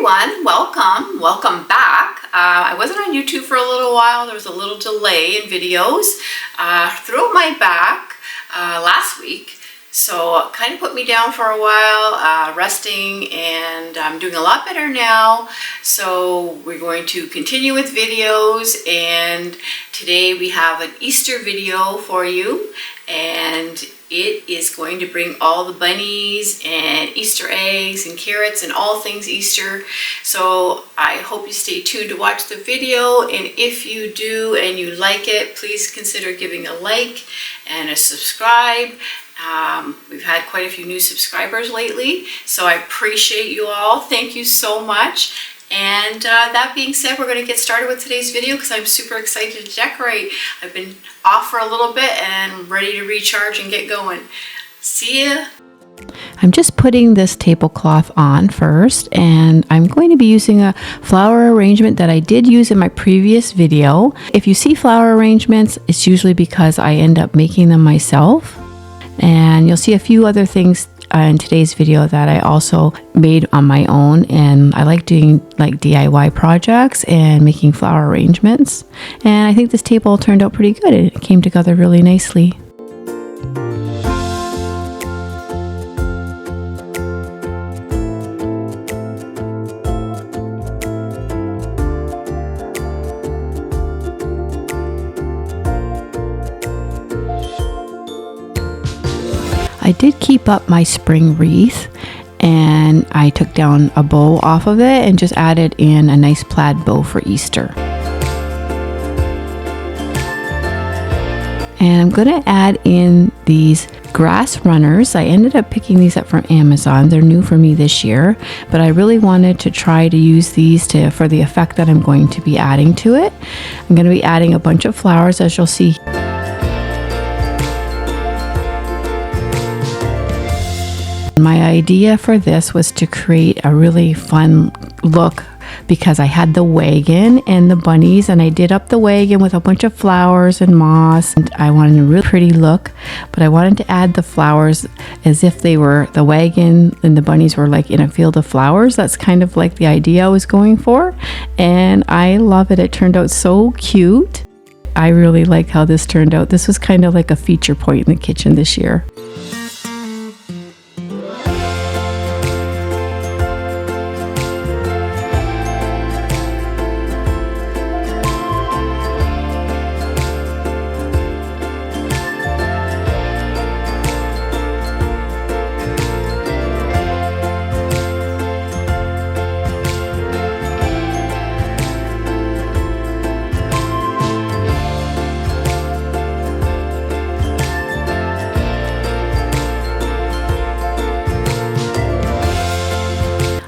everyone, welcome back. I wasn't on YouTube for a little while. There was a little delay in videos. Threw up my back last week, so kind of put me down for a while, resting, and I'm doing a lot better now. So we're going to continue with videos, and today we have an Easter video for you, and it is going to bring all the bunnies and Easter eggs and carrots and all things Easter. So I hope you stay tuned to watch the video, and if you do and you like it, please consider giving a like and a subscribe. We've had quite a few new subscribers lately, so I appreciate you all. Thank you so much. And that being said, we're going to get started with today's video because I'm super excited to decorate. I've been off for a little bit and ready to recharge and get going. See ya! I'm just putting this tablecloth on first, and I'm going to be using a flower arrangement that I did use in my previous video. If you see flower arrangements, it's usually because I end up making them myself. And you'll see a few other things in today's video that I also made on my own, and I like doing like DIY projects and making flower arrangements. And I think this table turned out pretty good. It came together really nicely. I did keep up my spring wreath, and I took down a bow off of it and just added in a nice plaid bow for Easter. And I'm going to add in these grass runners. I ended up picking these up from Amazon. They're new for me this year, but I really wanted to try to use these for the effect that I'm going to be adding to it. I'm going to be adding a bunch of flowers, as you'll see. My idea for this was to create a really fun look because I had the wagon and the bunnies, and I did up the wagon with a bunch of flowers and moss, and I wanted a really pretty look, but I wanted to add the flowers as if they were the wagon and the bunnies were like in a field of flowers. That's kind of like the idea I was going for, and I love it. It turned out so cute. I really like how this turned out. This was kind of like a feature point in the kitchen this year.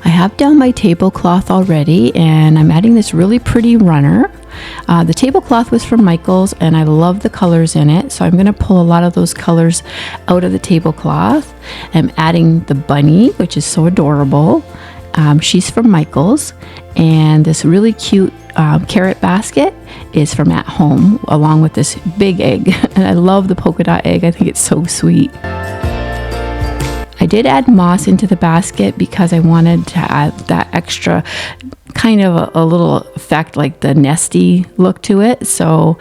I have down my tablecloth already, and I'm adding this really pretty runner. The tablecloth was from Michael's, and I love the colors in it, so I'm going to pull a lot of those colors out of the tablecloth. I'm adding the bunny, which is so adorable. She's from Michael's, and this really cute carrot basket is from At Home, along with this big egg. And I love the polka dot egg. I think it's so sweet. I did add moss into the basket because I wanted to add that extra kind of a little effect, like the nesty look to it. So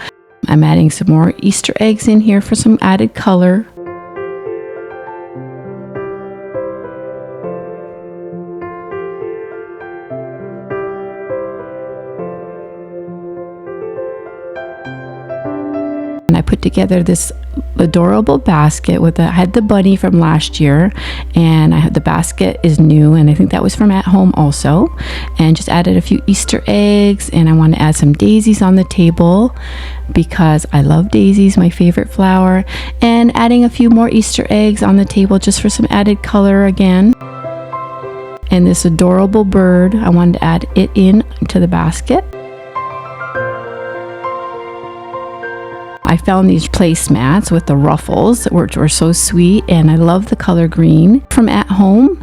I'm adding some more Easter eggs in here for some added color. And I put together this adorable basket I had the bunny from last year, and the basket is new, and I think that was from At Home also, and just added a few Easter eggs, and I want to add some daisies on the table because I love daisies, my favorite flower, and adding a few more Easter eggs on the table just for some added color again. And this adorable bird, I wanted to add it in to the basket. I found these placemats with the ruffles, which were so sweet, and I love the color green from At Home.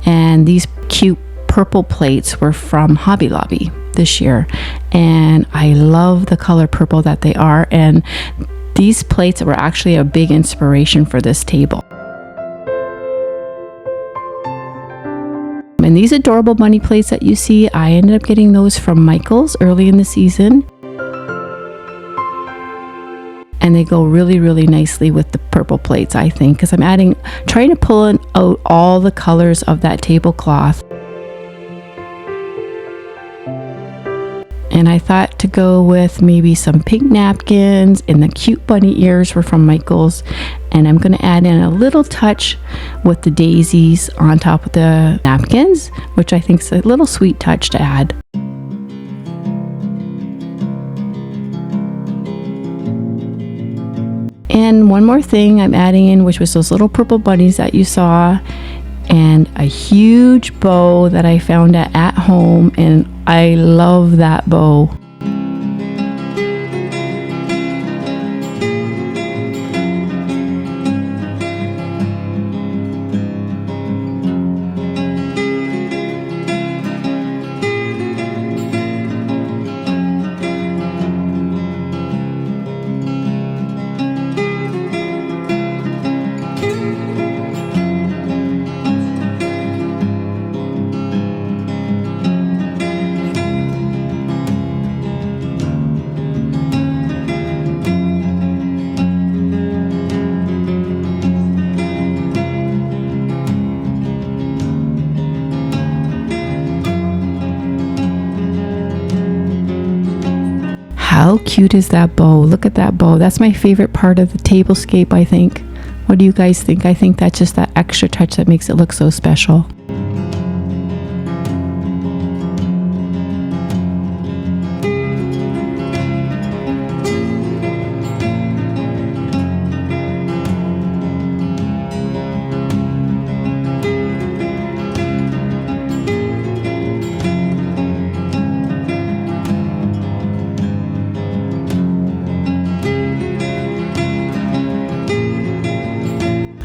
And these cute purple plates were from Hobby Lobby this year, and I love the color purple that they are, and these plates were actually a big inspiration for this table. And these adorable bunny plates that you see, I ended up getting those from Michael's early in the season. And they go really, really nicely with the purple plates, I think, because I'm trying to pull out all the colors of that tablecloth. And I thought to go with maybe some pink napkins, and the cute bunny ears were from Michael's. And I'm going to add in a little touch with the daisies on top of the napkins, which I think is a little sweet touch to add. And one more thing I'm adding in, which was those little purple bunnies that you saw, and a huge bow that I found at home, and I love that bow. How cute is that bow? Look at that bow. That's my favorite part of the tablescape, I think. What do you guys think? I think that's just that extra touch that makes it look so special.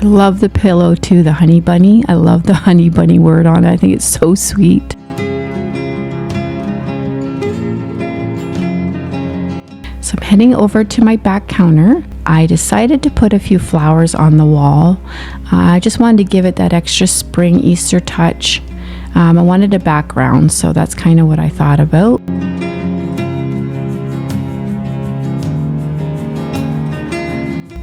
I love the pillow too, the honey bunny. I love the honey bunny word on it. I think it's so sweet. So I'm heading over to my back counter. I decided to put a few flowers on the wall. I just wanted to give it that extra spring Easter touch. I wanted a background, so that's kind of what I thought about.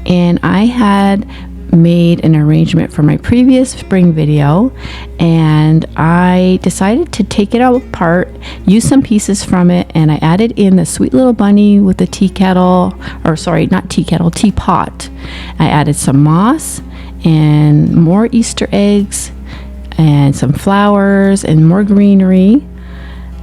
And I had made an arrangement for my previous spring video, and I decided to take it all apart, use some pieces from it, and I added in the sweet little bunny with the tea kettle, or sorry, not tea kettle, teapot. I added some moss and more Easter eggs and some flowers and more greenery,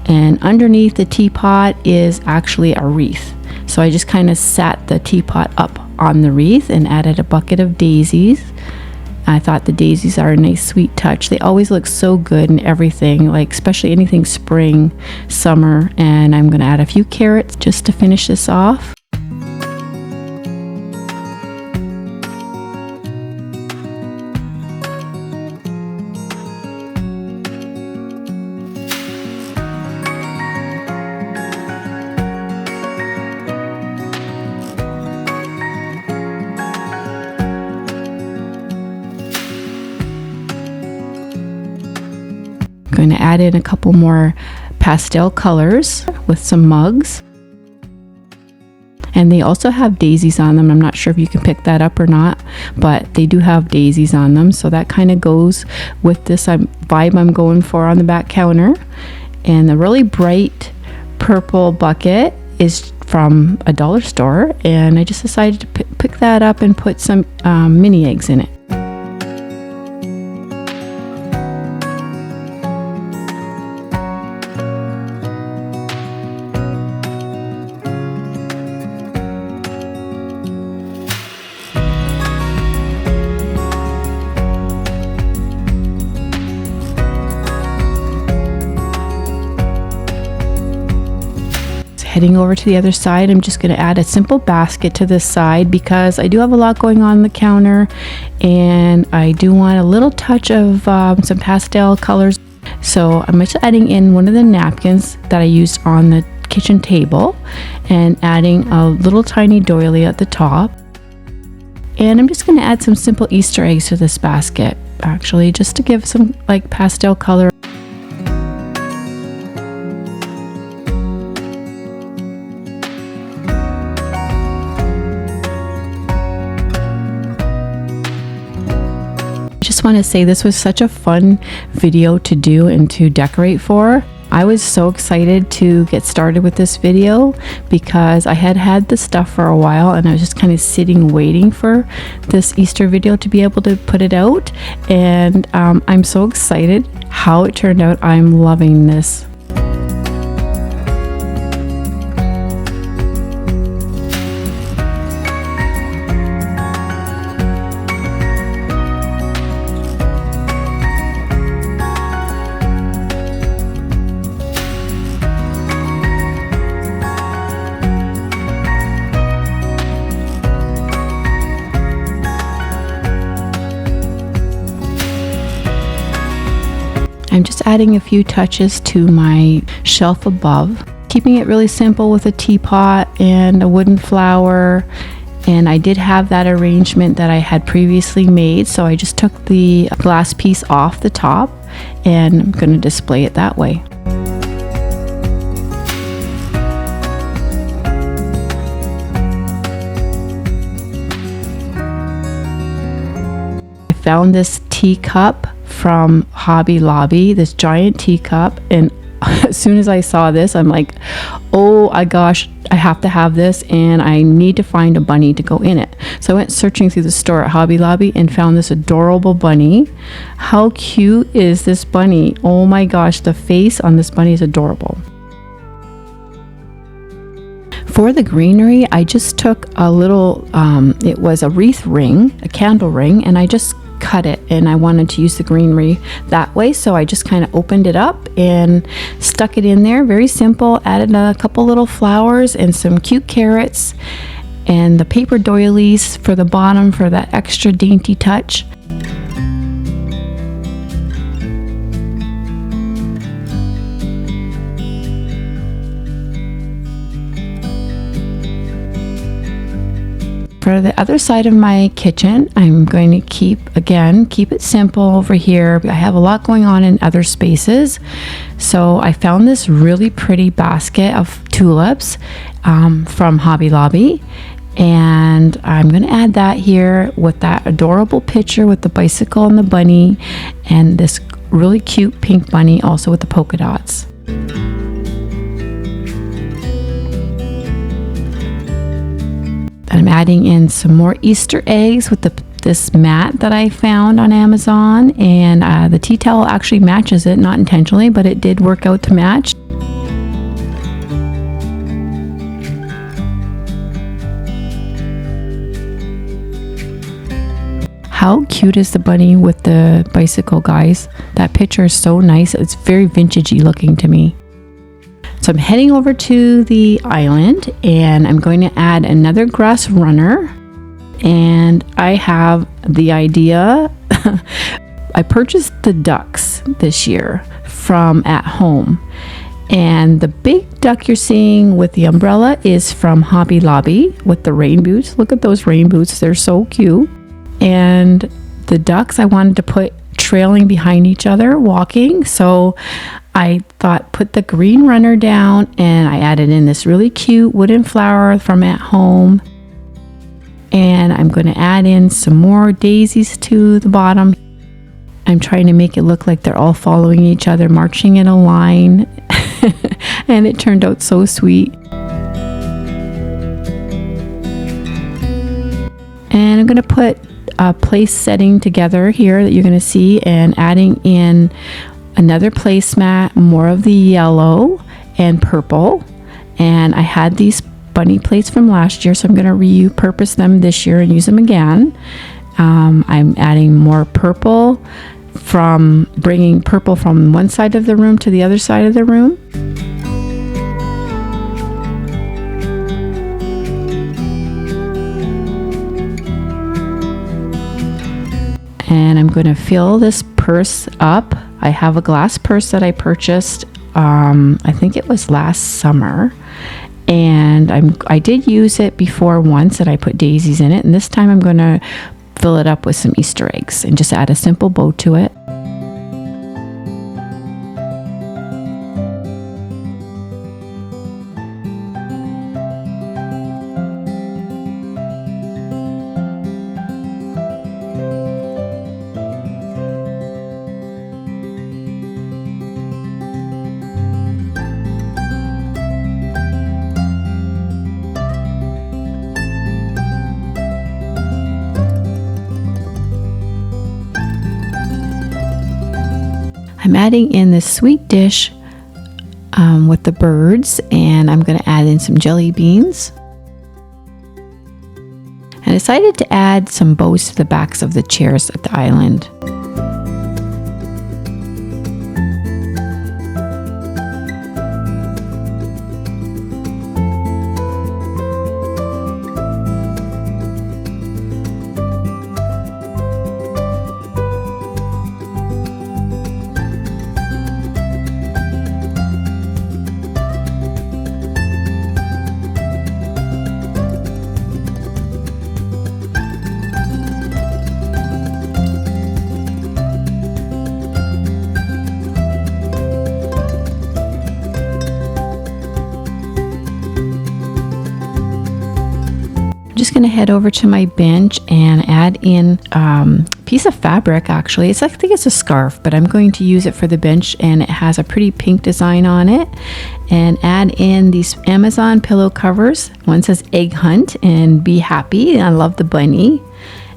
and underneath the teapot is actually a wreath. So I just kind of sat the teapot up on the wreath and added a bucket of daisies. I thought the daisies are a nice sweet touch. They always look so good in everything, like especially anything spring, summer. And I'm going to add a few carrots just to finish this off. Going to add in a couple more pastel colors with some mugs, and they also have daisies on them. I'm not sure if you can pick that up or not, but they do have daisies on them, so that kind of goes with this vibe I'm going for on the back counter. And the really bright purple bucket is from a dollar store, and I just decided to pick that up and put some mini eggs in it. Heading over to the other side, I'm just going to add a simple basket to this side because I do have a lot going on the counter, and I do want a little touch of some pastel colors. So I'm just adding in one of the napkins that I used on the kitchen table and adding a little tiny doily at the top. And I'm just going to add some simple Easter eggs to this basket, actually, just to give some like pastel color. just want to say this was such a fun video to do and to decorate for. I was so excited to get started with this video because I had had the stuff for a while and I was just kind of sitting waiting for this Easter video to be able to put it out, and I'm so excited how it turned out. I'm loving this. I'm just adding a few touches to my shelf above, keeping it really simple with a teapot and a wooden flower. And I did have that arrangement that I had previously made, so I just took the glass piece off the top and I'm going to display it that way. I found this teacup from Hobby Lobby, this giant teacup, and as soon as I saw this, I'm like, oh my gosh, I have to have this and I need to find a bunny to go in it. So I went searching through the store at Hobby Lobby and found this adorable bunny. How cute is this bunny? Oh my gosh, the face on this bunny is adorable. For the greenery, I just took a little, it was a wreath ring, a candle ring, and I just cut it, and I wanted to use the greenery that way, so I just kind of opened it up and stuck it in there. Very simple. Added a couple little flowers and some cute carrots and the paper doilies for the bottom for that extra dainty touch. For the other side of my kitchen, I'm going to keep it simple over here. I have a lot going on in other spaces. So I found this really pretty basket of tulips from Hobby Lobby. And I'm going to add that here with that adorable picture with the bicycle and the bunny, and this really cute pink bunny also with the polka dots. I'm adding in some more Easter eggs with this mat that I found on Amazon, and the tea towel actually matches it, not intentionally, but it did work out to match. How cute is the bunny with the bicycle, guys? That picture is so nice. It's very vintagey looking to me. So I'm heading over to the island and I'm going to add another grass runner, and I have the idea. I purchased the ducks this year from at home, and the big duck you're seeing with the umbrella is from Hobby Lobby with the rain boots. Look at those rain boots, they're so cute. And the ducks I wanted to put trailing behind each other walking, so I thought put the green runner down, and I added in this really cute wooden flower from at home, and I'm going to add in some more daisies to the bottom. I'm trying to make it look like they're all following each other, marching in a line, and it turned out so sweet. And I'm going to put a place setting together here that you're going to see, and adding in another placemat, more of the yellow and purple. And I had these bunny plates from last year, so I'm going to repurpose them this year and use them again. I'm adding more purple, from bringing purple from one side of the room to the other side of the room. And I'm going to fill this purse up. I have a glass purse that I purchased, I think it was last summer, and I did use it before once, and I put daisies in it, and this time I'm going to fill it up with some Easter eggs and just add a simple bow to it. I'm adding in this sweet dish with the birds, and I'm going to add in some jelly beans. I decided to add some bows to the backs of the chairs at the island. Just going to head over to my bench and add in a piece of fabric. Actually, I think it's a scarf, but I'm going to use it for the bench, and it has a pretty pink design on it. And add in these Amazon pillow covers. One says Egg Hunt and Be Happy. I love the bunny,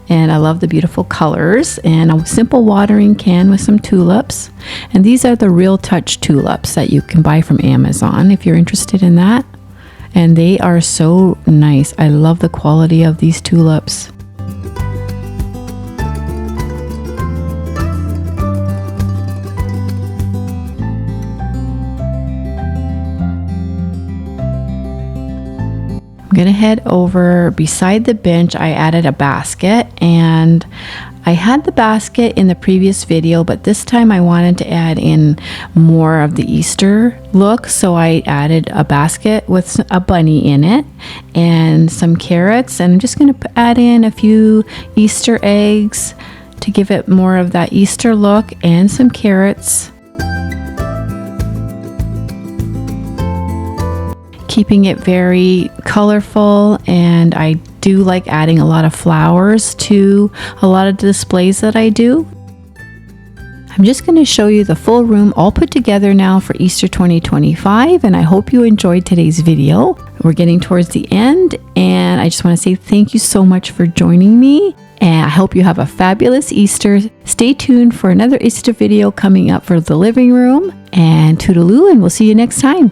and I love the beautiful colors, and a simple watering can with some tulips. And these are the Real Touch tulips that you can buy from Amazon if you're interested in that. And they are so nice. I love the quality of these tulips. I'm gonna head over beside the bench. I added a basket, and I had the basket in the previous video, but this time I wanted to add in more of the Easter look, so I added a basket with a bunny in it and some carrots, and I'm just going to add in a few Easter eggs to give it more of that Easter look, and some carrots. Keeping it very colorful, and I do like adding a lot of flowers to a lot of the displays that I do. I'm just going to show you the full room all put together now for Easter 2025, and I hope you enjoyed today's video. We're getting towards the end, and I just want to say thank you so much for joining me, and I hope you have a fabulous Easter. Stay tuned for another Easter video coming up for the living room, and toodaloo, and we'll see you next time.